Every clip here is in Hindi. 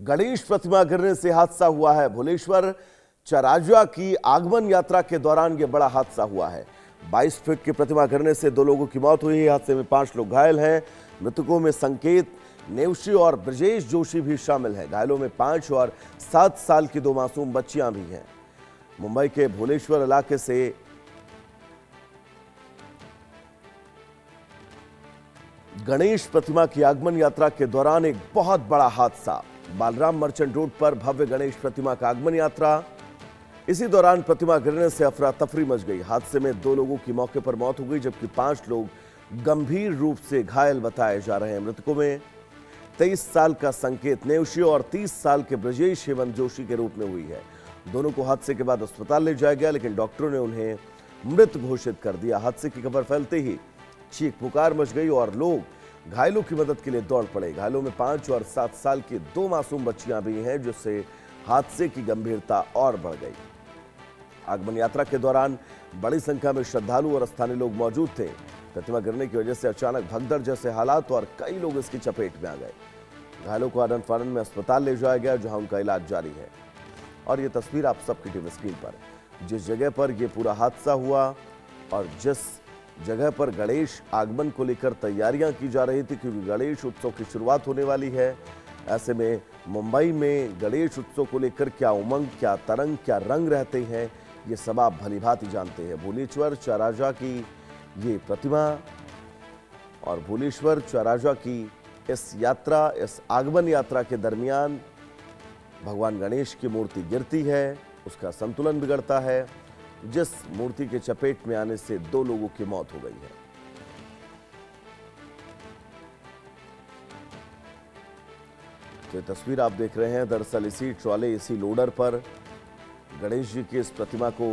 गणेश प्रतिमा गिरने से हादसा हुआ है। भुवनेश्वर चराजा की आगमन यात्रा के दौरान यह बड़ा हादसा हुआ है। 22 फीट की प्रतिमा गिरने से 2 लोगों की मौत हुई है। हादसे में 5 लोग घायल हैं। मृतकों में संकेत नेवशी और ब्रजेश जोशी भी शामिल हैं। घायलों में 5 और 7 साल की 2 मासूम बच्चियां भी हैं। मुंबई के भुवनेश्वर इलाके से गणेश प्रतिमा की आगमन यात्रा के दौरान एक बहुत बड़ा हादसा। बालराम मर्चेंट रोड पर भव्य गणेश प्रतिमा का आगमन यात्रा, इसी दौरान प्रतिमा गिरने से अफरा तफरी मच गई। हादसे में 2 लोगों की मौके पर मौत हो गई, जबकि 5 लोग गंभीर रूप से घायल बताए जा रहे हैं। मृतकों में 23 साल का संकेत नेवशी और 30 साल के ब्रजेश हेमंत जोशी के रूप में हुई है। दोनों को हादसे के बाद अस्पताल ले जाया गया, लेकिन डॉक्टरों ने उन्हें मृत घोषित कर दिया। हादसे की खबर फैलते ही चीख पुकार मच गई और लोग घायलों की मदद के लिए दौड़ पड़े। घायलों में 5 और 7 साल की 2 मासूम बच्चियां भी हैं, जिससे हादसे की गंभीरता और बढ़ गई। आगमन यात्रा के दौरान बड़ी संख्या में श्रद्धालु और स्थानीय लोग मौजूद थे। प्रतिमा गिरने की वजह से अचानक भगदड़ जैसे हालात और कई लोग इसकी चपेट में आ गए। घायलों को आनंद फानन में अस्पताल ले जाया गया, जहां उनका इलाज जारी है। और ये तस्वीर आप सबकी टीवी स्क्रीन पर, जिस जगह पर यह पूरा हादसा हुआ और जिस जगह पर गणेश आगमन को लेकर तैयारियां की जा रही थी, क्योंकि गणेश उत्सव की शुरुआत होने वाली है। ऐसे में मुंबई में गणेश उत्सव को लेकर क्या उमंग, क्या तरंग, क्या रंग रहते हैं, ये सब आप भलीभांति जानते हैं। भुवनेश्वर चराजा की ये प्रतिमा और भुवनेश्वर चराजा की इस यात्रा, इस आगमन यात्रा के दरमियान भगवान गणेश की मूर्ति गिरती है, उसका संतुलन बिगड़ता है, जिस मूर्ति के चपेट में आने से 2 लोगों की मौत हो गई है। तो ये तस्वीर आप देख रहे हैं, दरअसल इसी ट्रॉले, इसी लोडर पर गणेश जी की इस प्रतिमा को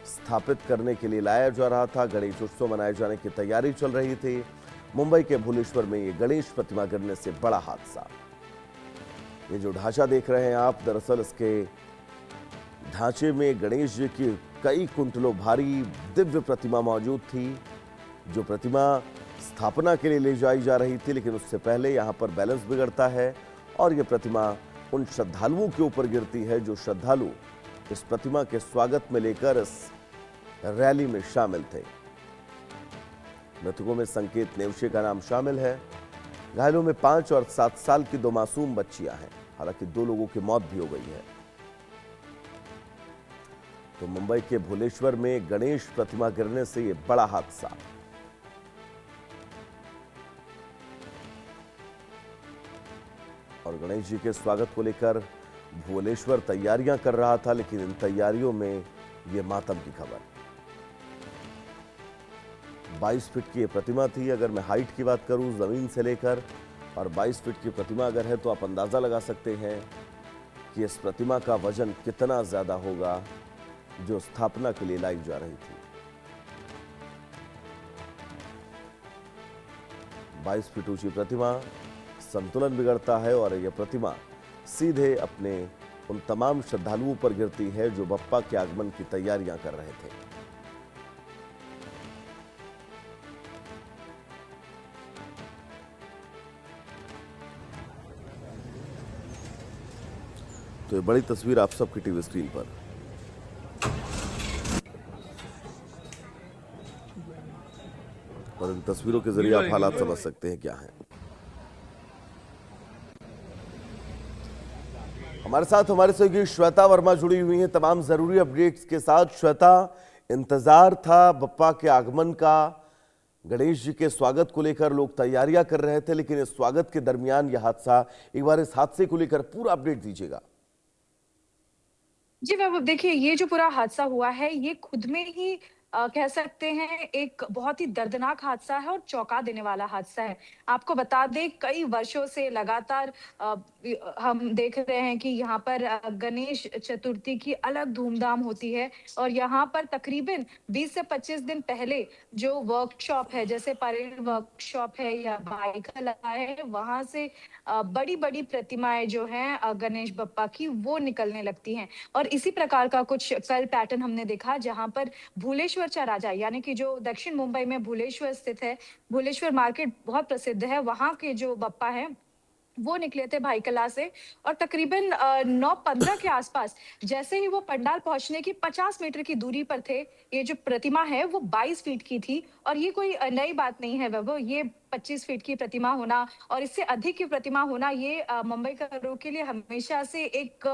स्थापित करने के लिए लाया जा रहा था। गणेश उत्सव मनाए जाने की तैयारी चल रही थी। मुंबई के भुवनेश्वर में ये गणेश प्रतिमा गिरने से बड़ा हादसा। ये जो ढांचा देख रहे हैं आप, दरअसल इसके ढांचे में गणेश जी की कई कुंटलों भारी दिव्य प्रतिमा मौजूद थी, जो प्रतिमा स्थापना के लिए ले जाई जा रही थी। लेकिन उससे पहले यहाँ पर बैलेंस बिगड़ता है और ये प्रतिमा उन श्रद्धालुओं के ऊपर गिरती है, जो श्रद्धालु इस प्रतिमा के स्वागत में लेकर इस रैली में शामिल थे। मृतकों में संकेत नेवशी का नाम शामिल है। घायलों में 5 और 7 साल की 2 मासूम बच्चियां हैं। हालांकि 2 लोगों की मौत भी हो गई है। तो मुंबई के भुवनेश्वर में गणेश प्रतिमा गिरने से यह बड़ा हादसा। और गणेश जी के स्वागत को लेकर भुवनेश्वर तैयारियां कर रहा था, लेकिन इन तैयारियों में यह मातम की खबर। 22 फीट की यह प्रतिमा थी। अगर मैं हाइट की बात करूं जमीन से लेकर, और 22 फीट की प्रतिमा अगर है, तो आप अंदाजा लगा सकते हैं कि इस प्रतिमा का वजन कितना ज्यादा होगा, जो स्थापना के लिए लाई जा रही थी। 22 फीट ऊंची प्रतिमा, संतुलन बिगड़ता है और यह प्रतिमा सीधे अपने उन तमाम श्रद्धालुओं पर गिरती है, जो बप्पा के आगमन की तैयारियां कर रहे थे। तो ये बड़ी तस्वीर आप सबकी टीवी स्क्रीन पर। और इन तस्वीरों के जरिए आप हालात समझ सकते हैं क्या है। हमारे साथ हमारे सहयोगी श्वेता वर्मा जुड़ी हुई हैं तमाम जरूरी अपडेट्स के साथ। श्वेता, इंतजार था बप्पा के आगमन का, गणेश जी के स्वागत को लेकर लोग तैयारियां कर रहे थे, लेकिन इस स्वागत के दरमियान यह हादसा, एक बार इस हादसे को लेकर पूरा अपडेट दीजिएगा। जी वैभव, देखिए ये जो पूरा हादसा हुआ है, ये खुद में ही कह सकते हैं एक बहुत ही दर्दनाक हादसा है और चौंका देने वाला हादसा है। आपको बता दें, कई वर्षों से लगातार हम देख रहे हैं कि यहाँ पर गणेश चतुर्थी की अलग धूमधाम होती है और यहाँ पर तकरीबन 20 से 25 दिन पहले जो वर्कशॉप है, जैसे परेड वर्कशॉप है या बाइकल है, वहां से बड़ी-बड़ी प्रतिमाएं जो हैं गणेश बप्पा की, वो निकलने लगती हैं। और इसी प्रकार का कुछ कल पैटर्न हमने देखा, जहां पर भुवनेश्वर चराजा, यानी कि जो दक्षिण मुंबई में भुवनेश्वर स्थित है, भुवनेश्वर मार्केट बहुत प्रसिद्ध है, वहां के जो बप्पा है वो निकले थे भाईकला से और तकरीबन 9:15 के आसपास जैसे ही वो पंडाल पहुंचने की 50 मीटर की दूरी पर थे, ये जो प्रतिमा है वो 22 फीट की थी और ये कोई नई बात नहीं है वैभव। ये 25 फीट की प्रतिमा होना और इससे अधिक की प्रतिमा होना ये मुंबईकरों के लिए हमेशा से एक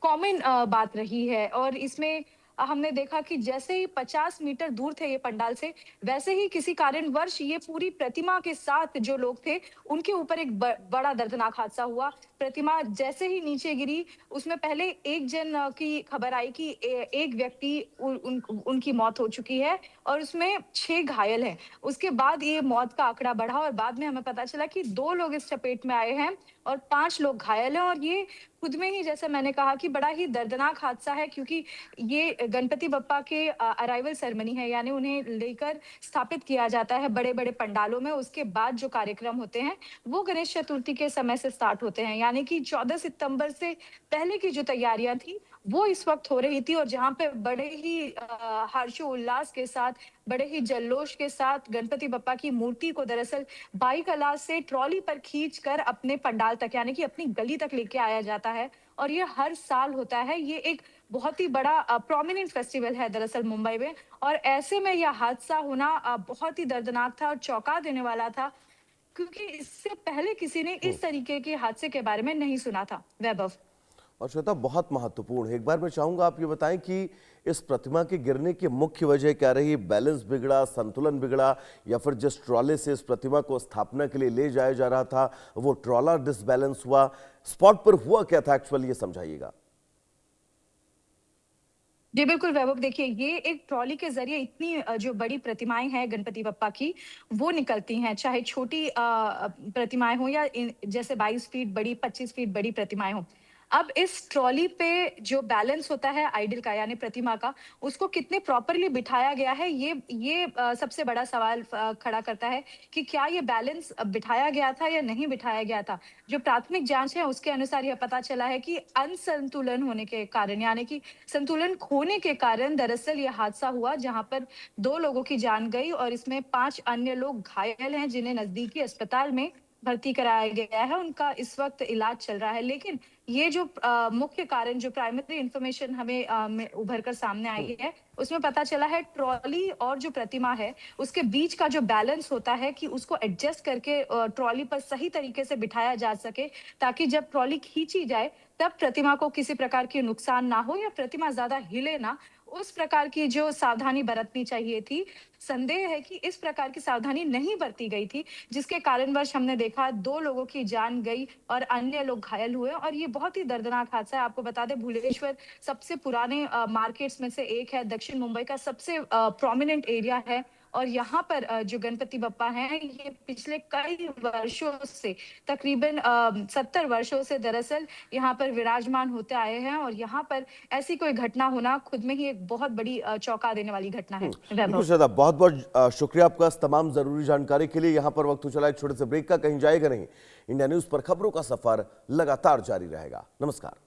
कॉमन बात रही है और इसमें हमने देखा कि जैसे ही 50 मीटर दूर थे ये पंडाल से, वैसे ही किसी कारणवश ये पूरी प्रतिमा के साथ जो लोग थे, उनके ऊपर एक बड़ा दर्दनाक हादसा हुआ। प्रतिमा जैसे ही नीचे गिरी, उसमें पहले एक जन की खबर आई कि एक व्यक्ति उनकी मौत हो चुकी है और उसमें 6 घायल हैं। उसके बाद ये मौत का आंकड़ा बढ़ा और बाद में हमें पता चला कि 2 लोग इस चपेट में आए हैं और 5 लोग घायल हैं और ये खुद में ही जैसे मैंने कहा कि बड़ा ही दर्दनाक हादसा है क्योंकि ये गणपति बप्पा के अराइवल सेरेमनी है, यानी उन्हें लेकर स्थापित किया जाता है बड़े-बड़े पंडालों में। उसके बाद जो कार्यक्रम होते हैं, वो गणेश चतुर्थी के समय से स्टार्ट होते हैं, यानी कि 14 सितंबर से पहले की जो तैयारियां थी, वो इस वक्त हो रही थी और जहाँ पे बड़े ही हर्षोल्लास के साथ, बड़े ही जल्लोष के साथ गणपति बप्पा की मूर्ति को दरअसल बाईकला से ट्रॉली पर खींच कर अपने पंडाल तक, यानी कि अपनी गली तक लेके आया जाता है और ये हर साल होता है। ये एक बहुत ही बड़ा प्रोमिनेंट फेस्टिवल है दरअसल मुंबई में और ऐसे में यह हादसा होना बहुत ही दर्दनाक था और चौंका देने वाला था क्योंकि इससे पहले किसी ने इस तरीके के हादसे के बारे में नहीं सुना था। वैभव। और श्वेता, बहुत महत्वपूर्ण है। एक बार मैं चाहूंगा आप ये बताएं कि इस प्रतिमा के गिरने की मुख्य वजह क्या रही? बैलेंस बिगड़ा, संतुलन बिगड़ा, या फिर जिस ट्रॉले से इस प्रतिमा को स्थापना के लिए ले जाया जा रहा था वो ट्रॉला डिसबैलेंस हुआ? स्पॉट पर हुआ क्या था एक्चुअली, ये समझाइएगा। जी बिल्कुल वैभव, देखिए ये एक ट्रॉली के जरिए इतनी जो बड़ी प्रतिमाएं हैं गणपति बप्पा की, वो निकलती हैं, चाहे छोटी प्रतिमाएं हो या जैसे 22 फीट बड़ी, 25 फीट बड़ी प्रतिमाएं हो। अब इस ट्रॉली पे जो बैलेंस होता है आइडल का, यानी प्रतिमा का, उसको कितने प्रॉपरली बिठाया गया है, ये सबसे बड़ा सवाल खड़ा करता है कि क्या ये बैलेंस बिठाया गया था या नहीं बिठाया गया था। जो प्राथमिक जांच है उसके अनुसार यह पता चला है कि असंतुलन होने के कारण, यानी कि संतुलन खोने के कारण दरअसल ये हादसा हुआ, जहां पर 2 लोगों की जान गई और इसमें 5 अन्य लोग घायल हैं जिन्हें नजदीकी अस्पताल में भर्ती कराया गया है। उनका इस वक्त इलाज चल रहा है। लेकिन ये जो मुख्य कारण, जो प्राइमरी इंफॉर्मेशन हमें उभर कर सामने आई है, उसमें पता चला है ट्रॉली और जो प्रतिमा है उसके बीच का जो बैलेंस होता है कि उसको एडजस्ट करके ट्रॉली पर सही तरीके से बिठाया जा सके, ताकि जब ट्रॉली खींची जाए तब प्रतिमा को किसी प्रकार की नुकसान ना हो या प्रतिमा ज्यादा हिले ना। उस प्रकार की जो सावधानी बरतनी चाहिए थी, संदेह है कि इस प्रकार की सावधानी नहीं बरती गई थी, जिसके कारणवश हमने देखा 2 लोगों की जान गई और अन्य लोग घायल हुए और ये बहुत ही दर्दनाक हादसा है। आपको बता दें, भुवनेश्वर सबसे पुराने मार्केट्स में से एक है, दक्षिण मुंबई का सबसे प्रोमिनेंट एरिया है और यहाँ पर जो गणपति बप्पा हैं, ये पिछले कई वर्षों से, तकरीबन 70 वर्षों से दरअसल यहाँ पर विराजमान होते आए हैं और यहाँ पर ऐसी कोई घटना होना खुद में ही एक बहुत बड़ी चौंका देने वाली घटना है। बिल्कुल श्वेता, बहुत बहुत शुक्रिया आपका इस तमाम जरूरी जानकारी के लिए। यहाँ पर वक्त हो चला एक छोटे से ब्रेक का, कहीं जाएगा नहीं। इंडिया न्यूज पर खबरों का सफर लगातार जारी रहेगा। नमस्कार।